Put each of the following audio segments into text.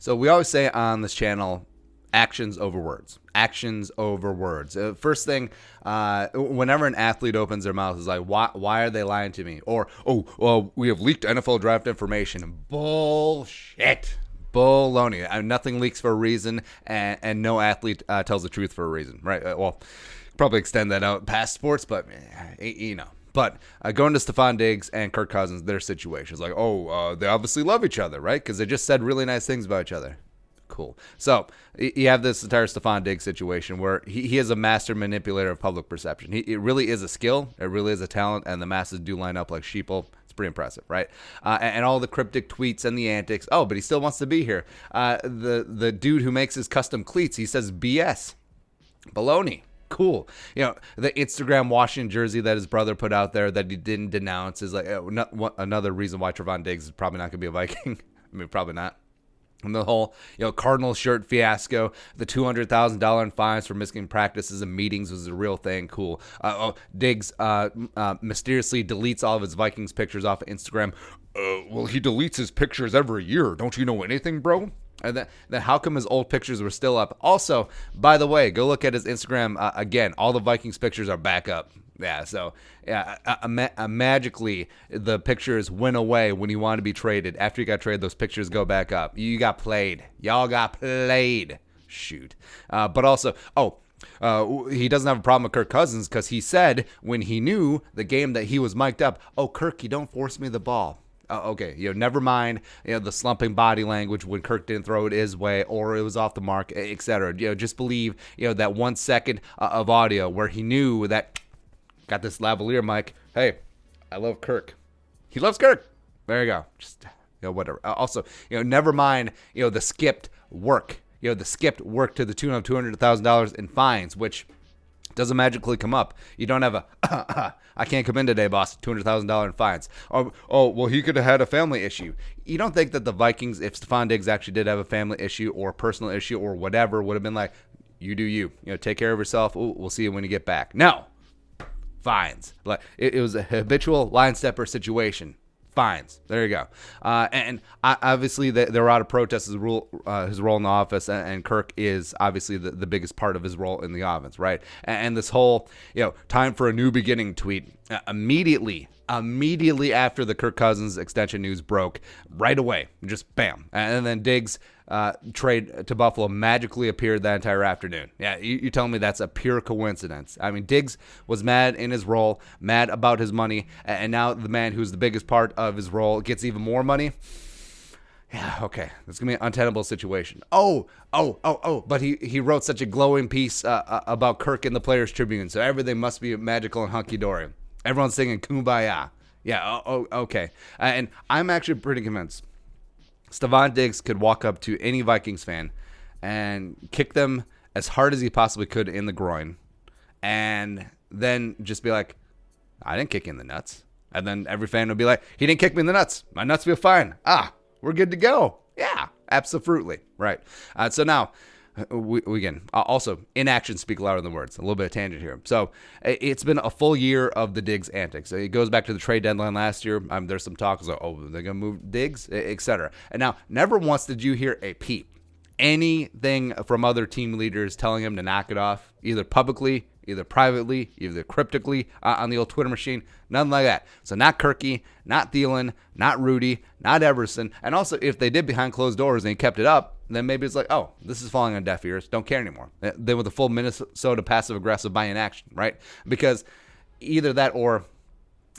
So we always say on this channel, actions over words. Actions over words. First thing, whenever an athlete opens their mouth, is like, why are they lying to me? Or, oh, well, we have leaked NFL draft information. Bullshit. Baloney. Nothing leaks for a reason, and no athlete tells the truth for a reason, right? Well, probably extend that out past sports, but, you know. But going to Stefon Diggs and Kirk Cousins, their situations, like, they obviously love each other, right? Because they just said really nice things about each other. Cool. So you have this entire Stefon Diggs situation where he is a master manipulator of public perception. It really is a skill. It really is a talent, and the masses do line up like sheeple. It's pretty impressive, right? And all the cryptic tweets and the antics. Oh, but he still wants to be here. The dude who makes his custom cleats, he says BS. Baloney. Cool. You know, the Instagram Washington jersey that his brother put out there that he didn't denounce is like another reason why Stefon Diggs is probably not going to be a Viking. I mean, probably not. And the whole, Cardinal shirt fiasco, the $200,000 in fines for missing practices and meetings was a real thing. Cool. Diggs mysteriously deletes all of his Vikings pictures off of Instagram. Well, he deletes his pictures every year. Don't you know anything, bro? And then how come his old pictures were still up? Also, by the way, go look at his Instagram again. All the Vikings pictures are back up. Yeah, so magically the pictures went away when he wanted to be traded. After he got traded, those pictures go back up. You got played. Y'all got played. Shoot. But also, he doesn't have a problem with Kirk Cousins because he said when he knew the game that he was mic'd up, Kirk, you don't force me the ball. Okay, never mind, the slumping body language when Kirk didn't throw it his way or it was off the mark, etc. Just believe, that 1 second of audio where he knew that. Got this lavalier mic. Hey, I love Kirk. He loves Kirk. There you go. Just, whatever. Also, never mind, the skipped work. The skipped work to the tune of $200,000 in fines, which doesn't magically come up. You don't have I can't come in today, boss, $200,000 in fines. Well, he could have had a family issue. You don't think that the Vikings, if Stefon Diggs actually did have a family issue or a personal issue or whatever, would have been like, you do you. Take care of yourself. Ooh, we'll see you when you get back. No. Fines. Like it was a habitual line stepper situation. Fines. There you go. And obviously there were a lot of protests his role in the office, and Kirk is obviously the biggest part of his role in the offense, right? And this whole time for a new beginning tweet immediately after the Kirk Cousins extension news broke, right away, just bam, and then Diggs trade to Buffalo magically appeared that entire afternoon. Yeah, you're telling me that's a pure coincidence? I mean, Diggs was mad in his role, mad about his money, and now the man who's the biggest part of his role gets even more money. Yeah, okay, it's gonna be an untenable situation. But he wrote such a glowing piece about Kirk in the Players Tribune, so everything must be magical and hunky dory. Everyone's singing Kumbaya. Yeah, okay, and I'm actually pretty convinced Stefon Diggs could walk up to any Vikings fan and kick them as hard as he possibly could in the groin, and then just be like, I didn't kick you in the nuts. And then every fan would be like, he didn't kick me in the nuts. My nuts feel fine. We're good to go. Yeah, absolutely. Right. So now, we again, also, inactions speak louder than words. A little bit of tangent here. So it's been a full year of the Diggs antics. It goes back to the trade deadline last year. There's some talk like, they're going to move Diggs, etc. And now, never once did you hear a peep, anything from other team leaders telling him to knock it off, either publicly, either privately, either cryptically on the old Twitter machine. Nothing like that. So not Kirky, not Thielen, not Rudy, not Everson. And also, if they did behind closed doors and he kept it up, then maybe it's like, this is falling on deaf ears. Don't care anymore. Then with the full Minnesota passive-aggressive buy in action, right? Because either that or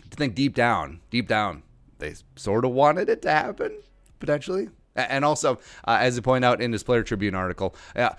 I think deep down, they sort of wanted it to happen, potentially. And also, as he pointed out in his Player Tribune article,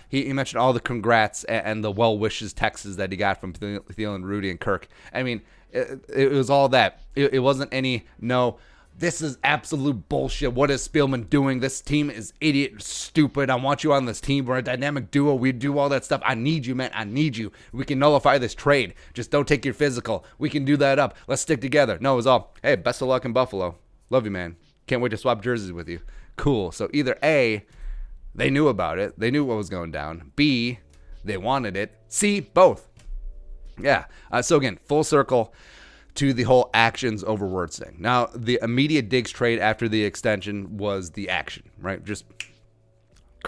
he mentioned all the congrats and the well wishes texts that he got from Thielen, Rudy, and Kirk. I mean, it was all that. It wasn't any, no, this is absolute bullshit. What is Spielman doing? This team is idiot, stupid. I want you on this team. We're a dynamic duo. We do all that stuff. I need you, man. I need you. We can nullify this trade. Just don't take your physical. We can do that up. Let's stick together. No, it was all, hey, best of luck in Buffalo. Love you, man. Can't wait to swap jerseys with you. Cool. So either A, they knew about it. They knew what was going down. B, they wanted it. C, both. Yeah. So again, full circle to the whole actions over words thing. Now, the immediate Diggs trade after the extension was the action, right? Just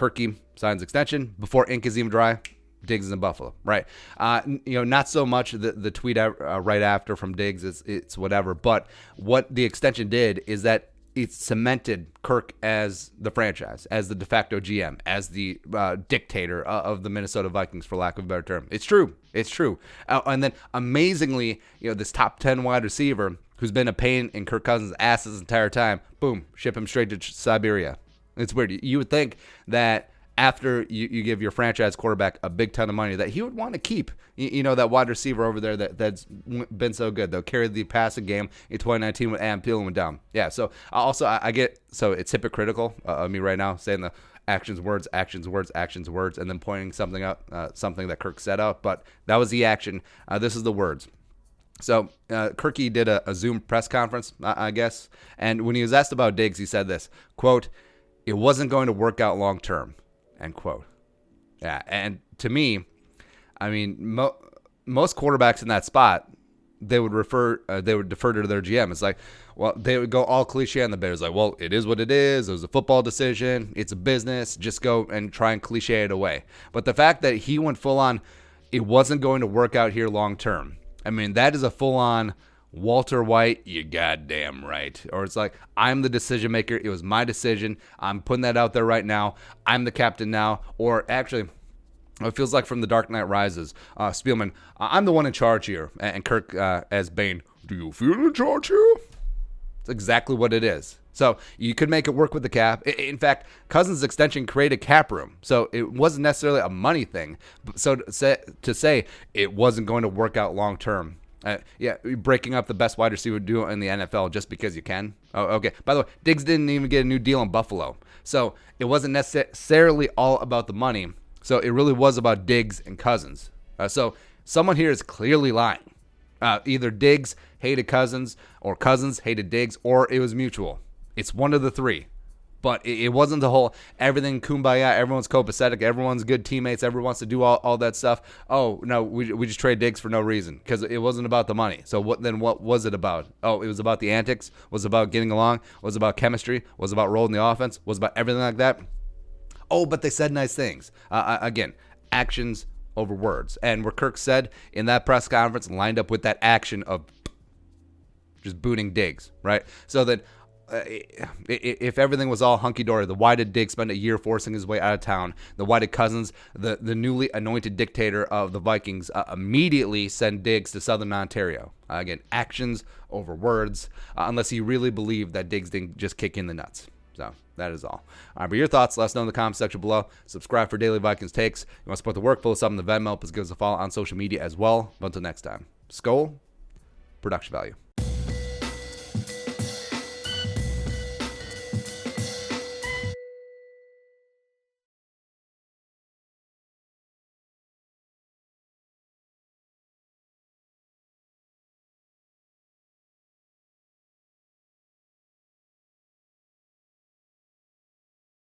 Kirky signs extension. Before ink is even dry, Diggs is in Buffalo, right? Not so much the tweet right after from Diggs, it's whatever. But what the extension did is that it cemented Kirk as the franchise, as the de facto GM, as the dictator of the Minnesota Vikings, for lack of a better term. It's true. It's true. And then amazingly, this top 10 wide receiver who's been a pain in Kirk Cousins' ass this entire time, boom, ship him straight to Siberia. It's weird. You would think that after you give your franchise quarterback a big ton of money, that he would want to keep, that wide receiver over there that's been so good. They'll carry the passing game in 2019 when Adam Thielen went down. Yeah, so also I get, so it's hypocritical of me right now saying the actions, words, actions, words, actions, words, and then pointing something out, something that Kirk set out. But that was the action. This is the words. So Kirky did a Zoom press conference, I guess, and when he was asked about Diggs, he said this, quote, "It wasn't going to work out long term." End quote. Yeah, and to me, I mean, most quarterbacks in that spot, they would defer to their GM. It's like, well, they would go all cliche on the Bears, like, well, it is what it is. It was a football decision. It's a business. Just go and try and cliche it away. But the fact that he went full on, it wasn't going to work out here long term. I mean, that is a full on Walter White, you goddamn right. Or it's like, I'm the decision maker. It was my decision. I'm putting that out there right now. I'm the captain now. Or actually, it feels like from The Dark Knight Rises, Spielman, I'm the one in charge here. And Kirk as Bane, do you feel in charge here? It's exactly what it is. So you could make it work with the cap. In fact, Cousins' extension created cap room. So it wasn't necessarily a money thing. So to say it wasn't going to work out long term. Breaking up the best wide receiver duo in the NFL just because you can. Oh, okay. By the way, Diggs didn't even get a new deal in Buffalo. So it wasn't necessarily all about the money. So it really was about Diggs and Cousins. So someone here is clearly lying. Either Diggs hated Cousins or Cousins hated Diggs, or it was mutual. It's one of the three. But it wasn't the whole everything kumbaya, everyone's copacetic, everyone's good teammates, everyone wants to do all that stuff. Oh, no, we just trade Diggs for no reason because it wasn't about the money. So what was it about? Oh, it was about the antics, was about getting along, was about chemistry, was about rolling the offense, was about everything like that. Oh, but they said nice things. Again, actions over words. And where Kirk said in that press conference lined up with that action of just booting Diggs, right? So that if everything was all hunky-dory, then why did Diggs spend a year forcing his way out of town? Then why did Cousins, the newly anointed dictator of the Vikings, immediately send Diggs to Southern Ontario? Again, actions over words, unless he really believed that Diggs didn't just kick in the nuts. So that is all. All right, but your thoughts, let us know in the comment section below. Subscribe for daily Vikings takes. You want to support the work, pull us up in the Venmo, please give us a follow on social media as well. But until next time, Skol, production value.